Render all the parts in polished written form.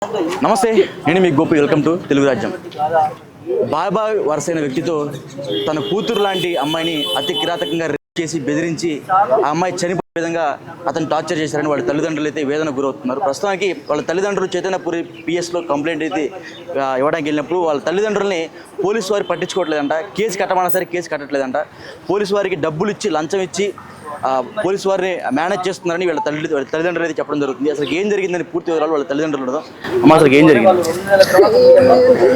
నమస్తే, నేను మీ Gopi. Welcome to Telugu రాజ్యం. బాబాయ్ వరుసైన వ్యక్తితో తన కూతురు లాంటి అమ్మాయిని అతి కిరాతకంగా రేప్ చేసి బెదిరించి ఆ అమ్మాయి చనిపోయే విధంగా అతను టార్చర్ చేశారని వాళ్ళ తల్లిదండ్రులు అయితే వేదన గురవుతున్నారు. ప్రస్తుతానికి వాళ్ళ తల్లిదండ్రులు చైతన్యపురి పిఎస్లో కంప్లైంట్ అయితే ఇవ్వడానికి వెళ్ళినప్పుడు వాళ్ళ తల్లిదండ్రులని పోలీసు వారు పట్టించుకోవట్లేదంట. కేసు కట్టమన్నా సరే కేసు కట్టట్లేదంట. పోలీసు వారికి డబ్బులు ఇచ్చి లంచం ఇచ్చి పోలీసు వారిని మేనేజ్ చేస్తున్నారని వాళ్ళ తల్లిదండ్రులు అయితే చెప్పడం జరుగుతుంది. అసలు ఏం జరిగిందని పూర్తి వివరాలు వాళ్ళ తల్లిదండ్రులు అమ్మ అసలు ఏం జరిగింది?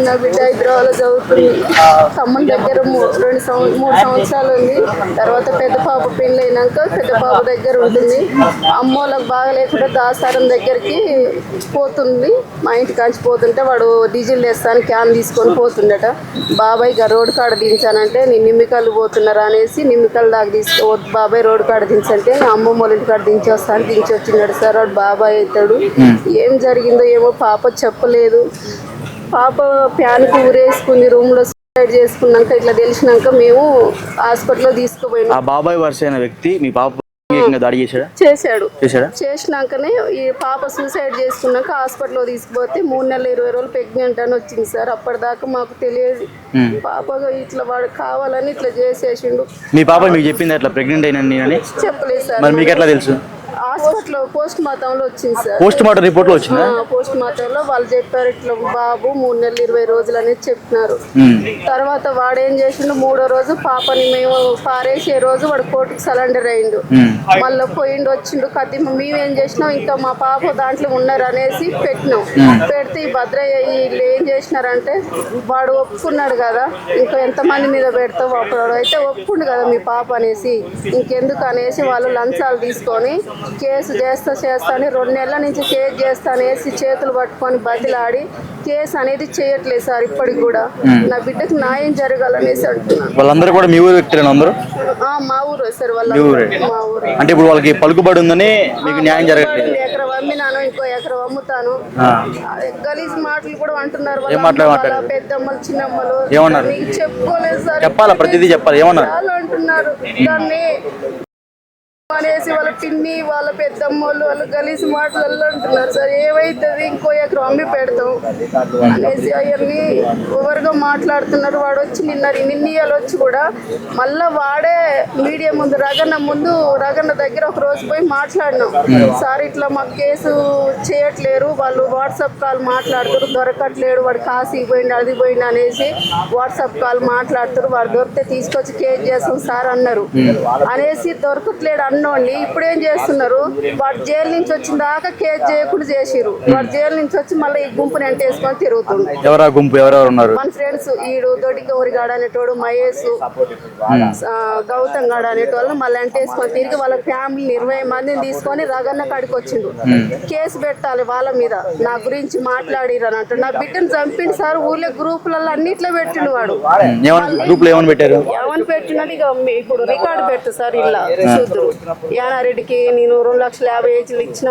నా బిడ్డ హైదరాబాద్లో చదువుతుంది. ఖమ్మం దగ్గర 3 సంవత్సరాలు ఉంది. తర్వాత పెద్ద పాప పెళ్ళి అయినాక పెద్ద పాప దగ్గర ఉంటుంది. అమ్మోళ్ళకి బాగా లేకుండా దాసారం దగ్గరికి పోతుంది. మా ఇంటి కాంచి పోతుంటే వాడు డీజిల్ వేస్తాను క్యాన్ తీసుకొని పోతుండట. బాబాయ్ రోడ్డు కాడ దించానంటే నేను నిమ్మికల్లు పోతున్నారా అనేసి నిమ్మికల్ దాకా బాబాయ్ రోడ్డు కాడ దించంటే నా అమ్మమ్మ వాళ్ళ ఇంటి కాడ దించి వస్తాను. దించి వచ్చినాడు సార్. వాడు బాబాయ్ అవుతాడు. ఏం జరిగిందో ఏమో పాప చెప్పలేదు. పాప ప్యాన్కి ఊరేసుకుని రూమ్లో సూసైడ్ చేసుకున్నాక ఇట్లా తెలిసినాక మేము హాస్పిటల్లో తీసుకుపోయినాం. ఆ బాబాయ్ వరుసైన వ్యక్తి మీ పాప దాడి చేసినాకనే ఈ పాప సూసైడ్ చేసుకున్నాక హాస్పిటల్లో తీసుకుపోతే 3 నెలల 20 రోజులు ప్రెగ్నెంట్ అని వచ్చింది సార్. అప్పటిదాకా మాకు తెలియదు. పాప ఇట్లా వాడు కావాలని ఇట్లా చేసేసిండు. మీ పాప మీకు చెప్పింది అట్లా ప్రెగ్నెంట్ అయినా? చెప్పలేదు సార్. మరి మీకు ఎట్లా తెలుసు? హాస్పిటల్లో పోస్ట్ మార్టంలో వచ్చింది సార్. పోస్ట్ మార్టం రిపోర్ట్ లో వచ్చిందా? పోస్ట్ మార్టంలో వాళ్ళు చెప్పారు ఇట్లా బాబు 3 నెలలు 20 రోజులు అనేది చెప్పినారు. తర్వాత వాడేం చేసిండు 3వ రోజు పాపని మేము పారేసే రోజు వాడు కోర్టుకు సరెండర్ అయిండు. మళ్ళీ పోయిండు వచ్చిండు కత్తి. మేమేం చేసినాం ఇంకా మా పాప దాంట్లో ఉన్నారు అనేసి పెట్టినాం. పెడితే ఈ భద్రయ్య వీళ్ళు ఏం చేసినారంటే వాడు ఒప్పుకున్నాడు కదా ఇంకా ఎంతమంది మీద పెడతావు అప్పుడు అయితే ఒప్పుకుండు కదా మీ పాప అనేసి ఇంకెందుకు అనేసి వాళ్ళు లంచాలు తీసుకొని కేసు చేస్తా అని 2 నెలల నుంచి కేసు చేస్తా అనేసి చేతులు పట్టుకొని బతిలాడి కేసు అనేది చేయట్లేదు సార్. ఇప్పటికి కూడా నా బిడ్డకు న్యాయం జరగాలనేసి అంటున్నాను. వాళ్ళందరూ కూడా మీ ఊరు వ్యక్తులు అందరూ? మా ఊరు సార్. వాళ్ళ మా ఊరు. అంటే ఇప్పుడు వాళ్ళకి పలుకుబడి ఉందని మీకు న్యాయం జరగట్లేదు. ఎకరం అమ్మినాను ఇంకో ఎకరం అమ్ముతాను. గలీజ్ మాటలు కూడా అంటున్నారు. పెద్దమ్మలు చిన్నమ్మలు ఏమన్నారు? చెప్పుకోలేదు సార్. చెప్పాలా? ప్రతిదీ చెప్పాలి. ఏమన్నారు అంటున్నారు దాన్ని అనేసి వాళ్ళ పిన్ని వాళ్ళ పెద్దమ్మలు వాళ్ళు గలీజ్ మాటలు అంటున్నారు సార్. ఏమైతుంది ఇంకో ఎకరం అమ్మి పెడతాం అనేసి అవన్నీ ఓవర్గా మాట్లాడుతున్నారు. వాడు వచ్చి నిన్నీయాలు వచ్చి కూడా మళ్ళా వాడే మీడియా ముందు రగన్న దగ్గర ఒక రోజు పోయి మాట్లాడినాం. సార్ ఇట్లా మాకు కేసు చేయట్లేరు, వాళ్ళు వాట్సాప్ కాల్ మాట్లాడుతారు, దొరకట్లేడు, వాడు కాశీకి పోయిండు అది పోయిండు అనేసి వాట్సాప్ కాల్ మాట్లాడుతారు. వాడు దొరికితే తీసుకొచ్చి కేసు చేస్తాం సార్ అన్నారు. అనేసి దొరకట్లేడు అన్నోడిని ఇప్పుడు ఏం చేస్తున్నారు, వాడు జైలు నుంచి వచ్చిన దాకా కేసు చేయకుండా చేసిరు. వాడు జైలు నుంచి వచ్చి మళ్ళీ ఈ గుంపుని ఎంటేసుకొని తిరుగుతుంది. మన ఫ్రెండ్స్ ఈడు దొడ్డి గౌరిగాడు అనేటోడు, మహేష్, గౌతమ్ గాడు అనేటోళ్ళు మళ్ళీ ఎంటేసుకొని తిరిగి వాళ్ళ ఫ్యామిలీ 20 మందిని తీసుకొని రగన్న కాడికి వచ్చిండు. కేసు పెట్టాలి వాళ్ళ మీద, నా గురించి మాట్లాడిరు అని అంటాడు. నా బిడ్డను చంపిండు సార్. ఊళ్ళో గ్రూపులలో అన్నిట్లో పెట్టిండు వాడు. ఏమని పెట్టినది ఇక ఇప్పుడు రికార్డు పెట్టు సార్. ఇలా చూద్దురు యానారెడ్డికి నేను 2,50,000 ఇచ్చిన,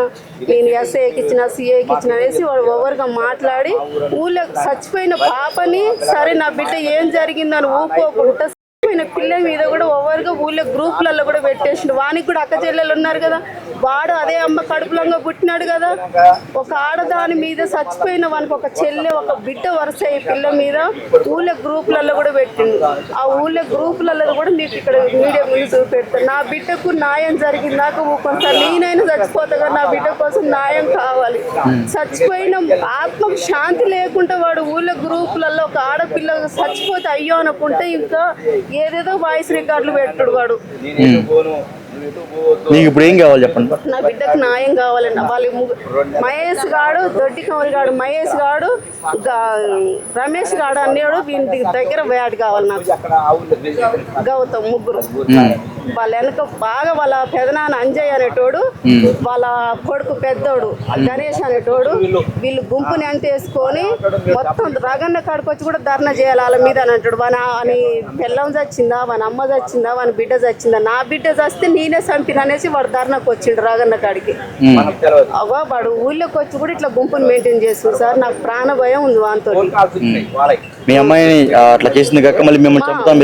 నేను ఎస్ఐకి ఇచ్చిన, సిఐకి ఇచ్చిన అనేసి వాడు ఓవర్గా మాట్లాడి ఊళ్ళో చచ్చిపోయిన పాపని సరే నా బిడ్డ ఏం జరిగిందని ఊపుకోకుండా పిల్ల మీద కూడా ఓవర్గా ఊళ్ళో గ్రూపులలో కూడా పెట్టేసిండు. వానికి కూడా అక్క చెల్లెలు ఉన్నారు కదా, వాడు అదే అమ్మ కడుపులంగా పుట్టినాడు కదా. ఒక ఆడదాని మీద చచ్చిపోయిన వానికి ఒక చెల్లె ఒక బిడ్డ వరుస పిల్ల మీద ఊళ్ళో గ్రూపులలో కూడా పెట్టిండు. ఆ ఊళ్ళో గ్రూపులలో కూడా మీకు ఇక్కడ మీడియా ముందు చూపెడతాను. నా బిడ్డకు న్యాయం జరిగిందాక కొంత నేనైనా చచ్చిపోతా కదా, నా బిడ్డ కోసం న్యాయం కావాలి. చచ్చిపోయిన ఆత్మకు శాంతి లేకుండా వాడు ఊళ్ళో గ్రూపులలో ఒక ఆడపిల్ల చచ్చిపోతే అయ్యో అనుకుంటే ఇంకా ఏదేదో వాయిస్ రికార్డులు పెట్టాడు వాడు. మీకు ఇప్పుడు ఏం కావాలి చెప్పండి? నా బిడ్డకు న్యాయం కావాలండి. వాళ్ళ మహేష్ గాడు, దొడ్డి కమరి గాడు, మహేష్ గాడు, రమేష్ గాడు అనేవాడు వీటి దగ్గర వ్యాడ్ కావాలి నాకు. గౌతమ్ ముగ్గురు వాళ్ళ వెనక బాగా వాళ్ళ పెదనాన్న అంజయ్ అనేటోడు, వాళ్ళ కొడుకు పెద్దోడు గణేష్ అనేటోడు, వీళ్ళు గుంపుని అంటేసుకొని మొత్తం రగన్న కాడికి వచ్చి కూడా ధర్నా చేయాలి వాళ్ళ మీద అని అంటాడు. అని పిల్లం చచ్చిందా, వాని అమ్మ చచ్చిందా, వాని బిడ్డ చచ్చిందా, నా బిడ్డ చస్తే నేనే చంపిన అనేసి వాడు ధర్నాకు వచ్చిండు రగన్న కాడికి. అవో వాడు ఊళ్ళోకి వచ్చి కూడా ఇట్లా గుంపుని మెయింటైన్ చేస్తుంది సార్. నాకు ప్రాణ భయం ఉంది వానితో. మీ అమ్మాయిని అట్లా చేసింది కాక మళ్ళీ మిమ్మల్ని చంపుతాం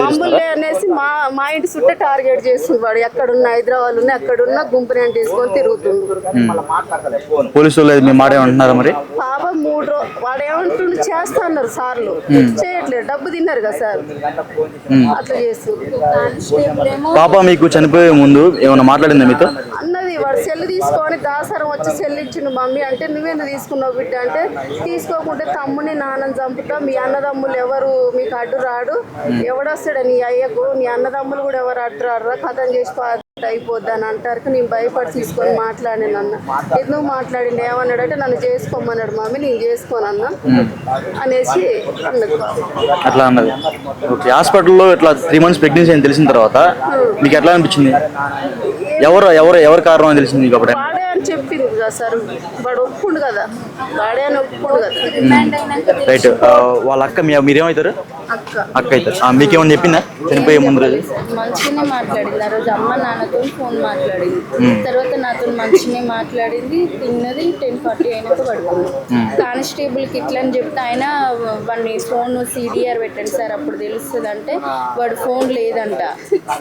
అనేసి మా ఇంటి చుట్టూ టార్గెట్ చేస్తుంది వాడు. ఎక్కడున్న హైదరాబాద్ ఉన్న ఎక్కడున్నా గుంపుని అంటే వేసుకొని తిరుగుతుంది. పోలీసులు మీ మాట ఏమంటున్నారా మరి? పాప 3 వాడు ఏమంటుండు చేస్తా అన్నారు సార్లు, చేయట్లేదు, డబ్బు తిన్నారు కదా సార్, అట్లా చేస్తున్నారు. పాప మీకు చనిపోయే ముందు ఏమైనా మాట్లాడిందా మీతో? అన్నది వాడు సెల్ తీసుకొని దాసరం వచ్చి సెల్ ఇచ్చిండు మమ్మీ అంటే, నువ్వెందుకు తీసుకున్నావు బిడ్డ అంటే, తీసుకోకుంటే తమ్ముని నాన్నని చంపుతా, మీ అన్నదమ్ములు ఎవరు మీకు అడ్డు రాడు, ఎవడొస్తాడు నీ అయ్యకు, నీ అన్నదమ్ములు కూడా ఎవరు అడ్డు రాడు, కథం చేసి అయిపోద్ది అని అంటారు. నేను భయపడి తీసుకొని మాట్లాడాను అన్న. ఎందుకు మాట్లాడిండు ఏమన్నాడంటే, నన్ను చేసుకోమన్నాడు మమ్మీ, నేను చేసుకోనన్నా అనేసి అన్నది. అట్లా అన్నది. ఓకే, హాస్పిటల్లో ఇట్లా 3 months ప్రెగ్నెన్సీ అని తెలిసిన తర్వాత మీకు ఎట్లా అనిపించింది? ఎవరు కారణం అని తెలిసింది మీకు అప్పుడు? వాడే అని చెప్పింది కదా సార్, వాడు ఒప్పుకుండు కదా, వాడే అని ఒప్పుకుండు కదా. రైట్. వాళ్ళ అక్క మీరేమవుతారు? అక్క అవుతారు. మీకేమని చెప్పిందా చనిపోయే ముందు రోజు? మంచిగానే మాట్లాడింది. ఆ రోజు అమ్మ నాన్నతో ఫోన్ మాట్లాడింది, తర్వాత నాతో మంచిగానే మాట్లాడింది. తిన్నది 10:40 అయినాక పడుకుంది. కానిస్టేబుల్కి ఇట్లా అని చెప్తే ఆయన వాడిని ఫోన్ CDR పెట్టండి సార్ అప్పుడు తెలుస్తుంది అంటే, వాడు ఫోన్ లేదంట,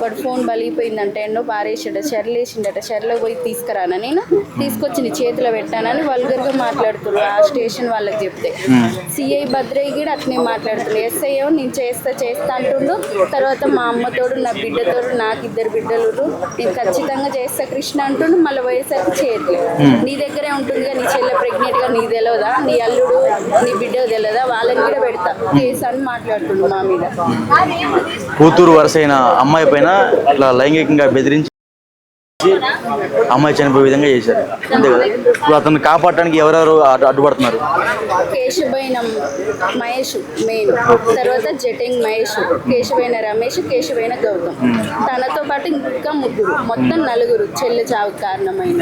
వాడు ఫోన్ బలిగిపోయిందంట, ఎన్నో పారేసాడు, చెర్లేసిండట, చెర్లో పోయి తీసుకురానా నేను తీసుకొచ్చి నీ చేతిలో పెట్టానని వల్గర్గా మాట్లాడుతున్నారు ఆ స్టేషన్ వాళ్ళకి చెప్తే. సిఐ భద్రయ్య కూడా అట్నే మాట్లాడుతున్నాడు. SI ఏమో నేను చేస్తా అంటుండు. తర్వాత మా అమ్మతోడు నా బిడ్డతోడు, నాకు 2 బిడ్డలు, నేను ఖచ్చితంగా చేస్తా కృష్ణ అంటుండు. మళ్ళీ వయసరికి చేయట్లేదు. నీ దగ్గరే ఉంటుందిగా, నీ చెల్లె ప్రెగ్నెంట్గా నీకు తెలియదా, నీ అల్లుడు నీ బిడ్డకు తెలియదా, వాళ్ళని కూడా పెడతా కేసు అని మాట్లాడుతుండు మా మీద. కూతురు వరుసైన అమ్మాయి పైన ఇట్లా లైంగికంగా బెదిరించి అమ్మాయి చనిపోయే విధంగా చేశారు, అంతే కదా? ఇప్పుడు అతను కాపాడటానికి ఎవరెవరు అడ్డుపడుతున్నారు? కేశవైన మహేష్ మెయిన్, తర్వాత జటింగ్ మహేష్, కేశవైన రమేష్, కేశవైన గౌతమ్, తనతో పాటు ఇంకా 3, మొత్తం 4 చెల్లె చావుకు కారణమైన.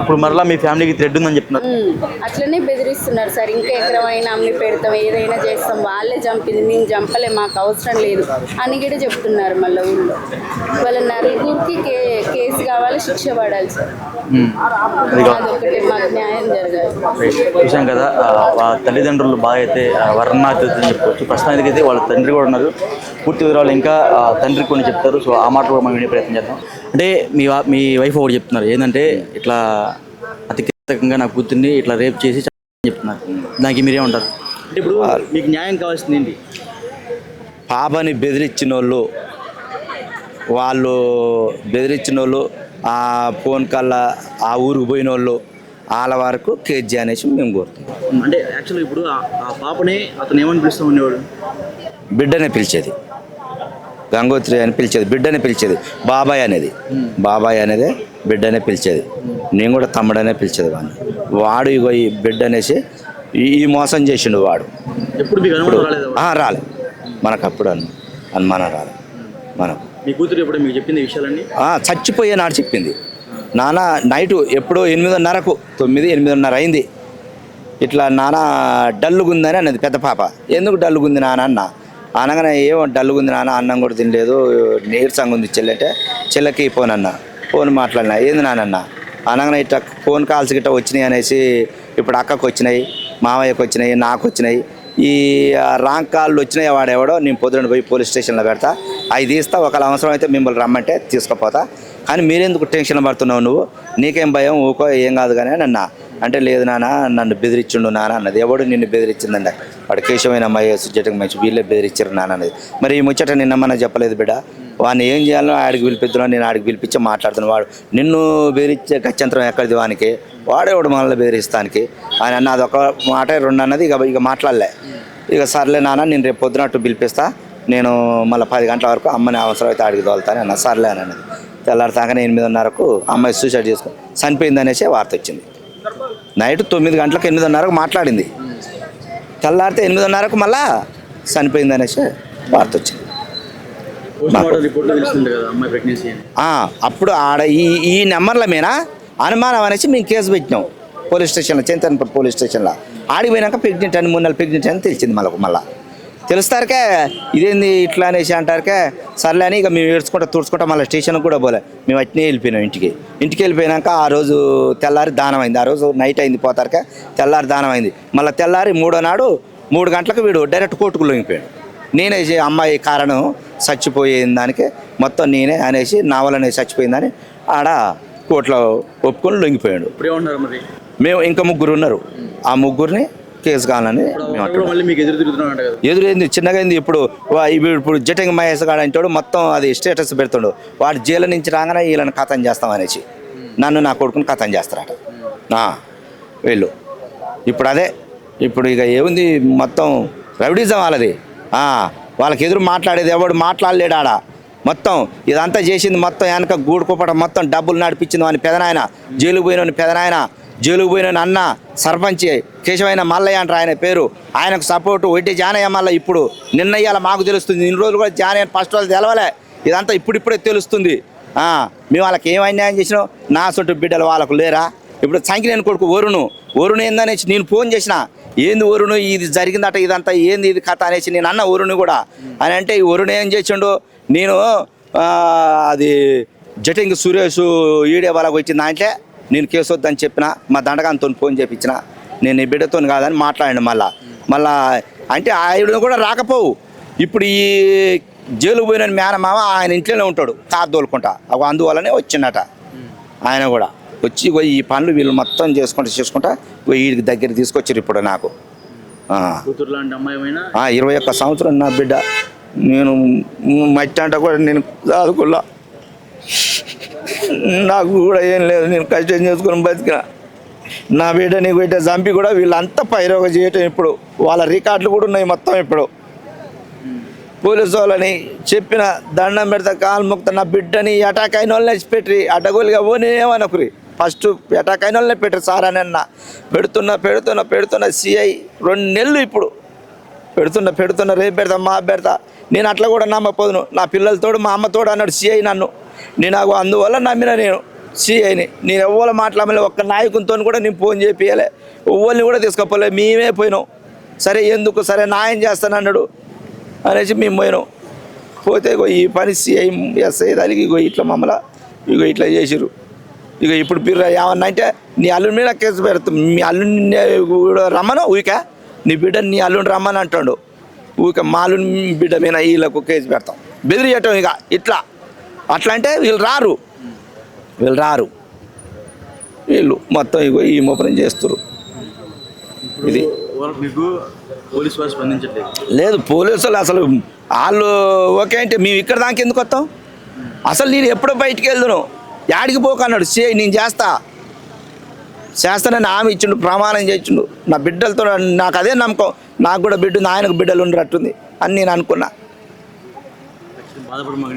ఇప్పుడు మరలా మీ ఫ్యామిలీకి థ్రెడ్ ఉందని చెప్తున్నారు. అట్లనే బెదిరిస్తున్నారు సార్, ఇంకా ఎకరమైనా అమ్మి పెడతాం, ఏదైనా చేస్తాం, వాళ్ళే చంపింది, మేము చంపలే, మాకు అవసరం లేదు అని కూడా చెప్తున్నారు. మళ్ళీ ఊళ్ళో వాళ్ళ 4గురికి కేసు కావాలి, శిక్ష పడాలి సార్, అదొకటి మాకు న్యాయం జరగాలి. చూసాం కదా, తల్లిదండ్రులు బాగా అయితే వర్ణాతీతం చెప్పుకోవచ్చు. ప్రస్తుతానికి అయితే వాళ్ళ తండ్రి కూడా ఉన్నారు. పూర్తి వివరాలు ఇంకా తండ్రి కొన్ని చెప్తారు. సో ఆ మాట కూడా మనం వినే ప్రయత్నం చేద్దాం. అంటే మీ వైఫ్ ఒకటి చెప్తున్నారు, ఏంటంటే ఇట్లా అతి కీలకంగా నా కూతుర్ని ఇట్లా రేప్ చేసి చెప్తున్నారు. దానికి మీరేమంటారు? అంటే ఇప్పుడు మీకు న్యాయం కావాల్సింది ఏంటి? పాపని బెదిరించిన వాళ్ళు ఆ ఫోన్ కల్లా ఆ ఊరికి పోయిన వాళ్ళు వాళ్ళ వరకు కేజీ అనేసి మేము కోరుతున్నాం. అంటే యాక్చువల్గా ఇప్పుడు ఆ పాపని అతను ఏమని పిలుస్తూ ఉండేవాడు? బిడ్డనే పిలిచేది, గంగోత్రి అని పిలిచేది, బిడ్డనే పిలిచేది, బాబాయ్ అనేది బిడ్డనే పిలిచేది. నేను కూడా తమ్ముడనే పిలిచేది వాడు ఇగో ఈ బిడ్డ అనేసి ఈ మోసం చేసిండు వాడు. ఎప్పుడు మీకు అనుమానం రాలేదు? రాలే, మనకు అప్పుడు అనుమానం రాలే. మనకు మీ కూతురు ఎప్పుడు మీకు చెప్పింది ఈ విషయాలన్నీ? చచ్చిపోయే నాడు చెప్పింది. నాన్న నైటు ఎప్పుడో 8:30కు 8:30 అయింది. ఇట్లా నాన్న డల్లుగుందని అన్నది పెద్ద పాప. ఎందుకు డల్లుగుంది నాన్న అన్న, అనగానే ఏమో డల్లుగుంది నాన్న, అన్నం కూడా తినలేదు, నీరసంగా ఉంది చెల్లి అంటే, చెల్లెకి ఫోన్ మాట్లాడినా, ఏంది నాన్న అనగానే ఇట్లా ఫోన్ కాల్స్ గిట్ట వచ్చినాయి అనేసి, ఇప్పుడు అక్కకు వచ్చినాయి, మామయ్యకు వచ్చినాయి, నాకు వచ్చినాయి, ఈ రాంగ్ కాళ్ళు వచ్చినాయి, వాడెవడో నేను పొద్దున పోయి పోలీస్ స్టేషన్లో పెడతా, అవి తీస్తా, ఒకవేళ అవసరం అయితే మిమ్మల్ని రమ్మంటే తీసుకుపోతా, కానీ మీరెందుకు టెన్షన్ పడుతున్నావు, నువ్వు నీకేం భయం, ఊకో ఏం కాదు కానీ అన్న అంటే, లేదు నాన్న నన్ను బెదిరించుండు నాన్న అన్నది. ఎవడు నిన్ను బెదిరించిందండి? వాడు కేశవైన మహేష్, జటంగ్ మంచి వీళ్ళే బెదిరించారు నాన్న అన్నది. మరి ఈ ముచ్చట నిన్నమ్మన్నా చెప్పలేదు బిడ్డ, వాడిని ఏం చేయాలో ఆడికి పిలిపిస్తున్నావు, నేను ఆడికి పిలిపించి మాట్లాడుతున్నాను, వాడు నిన్ను బెదిరించే గత్యంతరం ఎక్కడిది వానికి, వాడేవాడు మనల్ని బెదిరిస్తానికి ఆయన అన్న. అదొక మాట 2 అన్నది. ఇక మాట్లాడలే. ఇక సర్లే నాన్న, నేను రేపు పొద్దునట్టు పిలిపిస్తా, నేను మళ్ళీ 10 గంటల వరకు అమ్మని అవసరం అయితే అడిగి తోలుతాను అన్న. సర్లే అని అన్నది. తెల్లారితాకనే 8:30కు అమ్మాయి సూసైడ్ చేసుకుని చనిపోయింది అనేసి వార్త వచ్చింది. నైట్ 9 గంటలకు 8:30కు మాట్లాడింది, తెల్లారితే 8:30కు మళ్ళా చనిపోయింది అనేసి వార్త వచ్చింది. అప్పుడు ఆడ ఈ నెంబర్ల మీద అనుమానం అనేసి మేము కేసు పెట్టినాం పోలీస్ స్టేషన్లో, చైతన్యపూర్ పోలీస్ స్టేషన్లో. ఆడిపోయినాక ప్రెగ్నెంట్ అని 3 నెలలు ప్రెగ్నెంట్ అని తెలిసింది. మళ్ళీ తెలుస్తారకే ఇదేంది ఇట్లా అనేసి అంటారకే, సర్లే అని ఇక మేము ఏడ్చుకుంటా తుడుచుకుంటా మళ్ళీ స్టేషన్కి కూడా పోలే, మేము అట్నే వెళ్ళిపోయినాం ఇంటికి వెళ్ళిపోయినాక ఆ రోజు తెల్లారి దానం అయింది. ఆ రోజు నైట్ అయింది పోతారకే, తెల్లారి దానం అయింది. మళ్ళీ తెల్లారి 3వ నాడు 3 గంటలకు వీడు డైరెక్ట్ కోర్టుకు లొంగిపోయాడు. నేనే అమ్మాయి కారణం చచ్చిపోయిన దానికి మొత్తం నేనే అనేసి, నా వల్లనే చచ్చిపోయిందని ఆడ కోర్టులో ఒప్పుకొని లొంగిపోయాడు. మరి మేము ఇంకా 3 ఉన్నారు, ఆ 3ని కేసు కావాలని మేము అంటున్నాం. మళ్ళీ మీకు ఎదురు తిరుగుతున్నాడు కదా. ఎదురైంది చిన్నగా అయింది. ఇప్పుడు జటంగి మహేష్ గాడు అంటాడు మొత్తం అది స్టేటస్ పెడుతుండు. వాడు జైలు నుంచి రాగానే వీళ్ళని కథం చేస్తామనేసి నన్ను నా కొడుకుని కథం చేస్తారట వీళ్ళు. ఇప్పుడు అదే ఇప్పుడు ఇక ఏముంది మొత్తం రౌడీజం వాళ్ళది. వాళ్ళకి ఎదురు మాట్లాడేది ఎవడు మాట్లాడలేడు ఆడ. మొత్తం ఇదంతా చేసింది మొత్తం వెనక గూడుకోపట మొత్తం డబ్బులు నడిపించింది వాని పెదనాయన, జైలుకు పోయిన పెదనాయన, జైలుకు పోయిన అన్న సర్పంచ్ కేశవైన మల్లయ్య అంటారు ఆయన పేరు. ఆయనకు సపోర్టు ఒట్టి జానయ్య మల్ల. ఇప్పుడు నిన్న ఇవాళ మాకు తెలుస్తుంది. ఇన్ని రోజులు కూడా జానయ్య ఫస్ట్ వాళ్ళు తెలవలే. ఇదంతా ఇప్పుడిప్పుడే తెలుస్తుంది. మేము వాళ్ళకి ఏం అన్యాయం చేసినాం? నా సొంత బిడ్డలు వాళ్ళకు లేరా? ఇప్పుడు సంకినేని కొడుకు వరుణ్ ఏందనేసి నేను ఫోన్ చేసిన, ఏంది వరుణ్ ఇది జరిగిందట ఇదంతా ఏంది ఇది కథ అనేసి నేను అన్న వరుణ్ కూడా అని అంటే ఈ వరుణ్ ఏం చేసిండు, నేను అది జటింగ్ సురేష్ ఈడే వాళ్ళకి వచ్చిన దాంట్లో నేను కేసు వద్దని చెప్పిన, మా దండగాంతో ఫోన్ చేయించిన, నేను ఈ బిడ్డతో కాదని మాట్లాడండి. మళ్ళా అంటే ఆయన కూడా రాకపోవు. ఇప్పుడు ఈ జైలు పోయిన మేనమామ ఆయన ఇంట్లోనే ఉంటాడు కారు తోలుకుంటా. అందువల్లనే వచ్చిందట. ఆయన కూడా వచ్చి ఈ పనులు వీళ్ళు మొత్తం చేసుకుంటా వీడికి దగ్గర తీసుకొచ్చారు. ఇప్పుడు నాకు 21 సంవత్సరం నా బిడ్డ. నేను మట్టి అంట కూడా నేను చదువుకున్నా, నాకు కూడా ఏం లేదు. నేను కష్టం చేసుకుని బతికిన నా బిడ్డని పెట్టే చంపి కూడా వీళ్ళంతా పైరోగ చేయటం. ఇప్పుడు వాళ్ళ రికార్డులు కూడా ఉన్నాయి మొత్తం. ఇప్పుడు పోలీసు వాళ్ళని చెప్పిన దండం పెడతా కాలు మొక్త నా బిడ్డని అటాక్ అయిన వాళ్ళని పెట్టి అడ్డగోలుగా పోనేమనకురి. ఫస్ట్ అటాక్ అయిన వాళ్ళనే పెట్టరు సార్ అని అన్న. పెడుతున్నా సిఐ 2 నెలలు ఇప్పుడు పెడుతున్నా రేపు పెడతా. నేను అట్లా కూడా నమ్మపోదును. నా పిల్లలతోడు మా అమ్మతోడు అన్నాడు సిఐ నన్ను. నేను అందువల్ల నమ్మిన నేను సిఐని. నేను ఎవ్వరు మాట్లాడలే. ఒక్క నాయకునితో కూడా నేను ఫోన్ చేపియలే, ఎవ్వరిని కూడా తీసుకపోలే. మేమే పోయినాం. సరే ఎందుకు సరే న్యాయం చేస్తానన్నాడు అనేసి మేము పోయినాం. పోతే ఈ పని సిఐ ఎస్ఐ తలిగి ఇట్లా మమ్మల్ని ఇట్లా చేసిరు. ఇప్పుడు మీరు ఏమన్నా అంటే నీ అల్లుని మీద కేసు పెడతాం, మీ అల్లుని కూడా రమ్మను ఊరికే, నీ బిడ్డని నీ అల్లుని రమ్మని అంటాడు. ఊరికే మా అల్లుని బిడ్డ మీద వీళ్ళకు కేసు పెడతాం, బెదిరియటం. ఇక ఇట్లా అట్లా అంటే వీళ్ళు రారు. వీళ్ళు మొత్తం ఈ మోపనం చేస్తారు. ఇది మీకు పోలీసు వారు స్పందించట్లేదు? లేదు, పోలీసులు అసలు వాళ్ళు ఓకే అంటే మేము ఇక్కడ దాకా ఎందుకు వస్తాం? అసలు నేను ఎప్పుడో బయటికి వెళ్దును, యాడికి పోకన్నాడు సిఐ. నేను చేస్తానని హామీ ఇచ్చిండు, ప్రమాణం చేయించిండు. నా బిడ్డలతో నాకు అదే నమ్మకం. నాకు కూడా బిడ్డ ఉంది, ఆయనకు బిడ్డలు ఉండరట్టుంది అని నేను అనుకున్నా.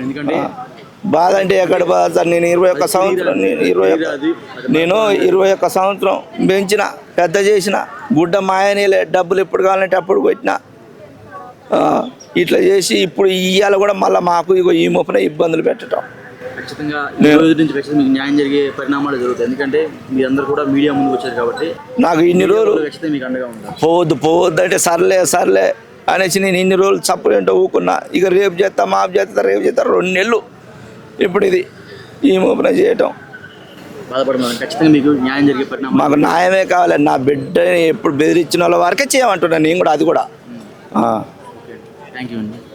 ఎందుకంటే బాధ అంటే ఎక్కడ బాధ సార్? నేను 21 సంవత్సరం నేను 21 సంవత్సరం పెంచిన, పెద్ద చేసిన, గుడ్డ మాయనేలే, డబ్బులు ఎప్పుడు కావాలంటే అప్పుడు కొట్టిన. ఇట్లా చేసి ఇప్పుడు ఇవాళ కూడా మళ్ళీ మాకు ఈ మొప్పున ఇబ్బందులు పెట్టడం. ఖచ్చితంగా ఈ రోజు నుంచి ఖచ్చితంగా మీకు న్యాయం జరిగే పరిణామాలు జరుగుతాయి. ఎందుకంటే మీరందరూ కూడా మీడియా ముందుకు వచ్చారు కాబట్టి నాకు ఇన్ని రోజులు ఖచ్చితంగా మీకు అండగా ఉంటారు. పోవద్దు అంటే సర్లే అనేసి నేను ఇన్ని రోజులు చప్పులేంటో ఊకున్నా. ఇక రేపు చేస్తా, మాపు చేస్తా, రేపు చేస్తా 2 నెలలు ఇప్పుడు ఇది ఈ మోపన చేయటం. బాధపడుతున్నాను. ఖచ్చితంగా మీకు న్యాయం జరిగే పరిణామం. మాకు న్యాయమే కావాలి. నా బిడ్డని ఎప్పుడు బెదిరించిన వాళ్ళ వరకే చేయమంటున్నాను నేను కూడా. అది కూడా థ్యాంక్ యూ అండి.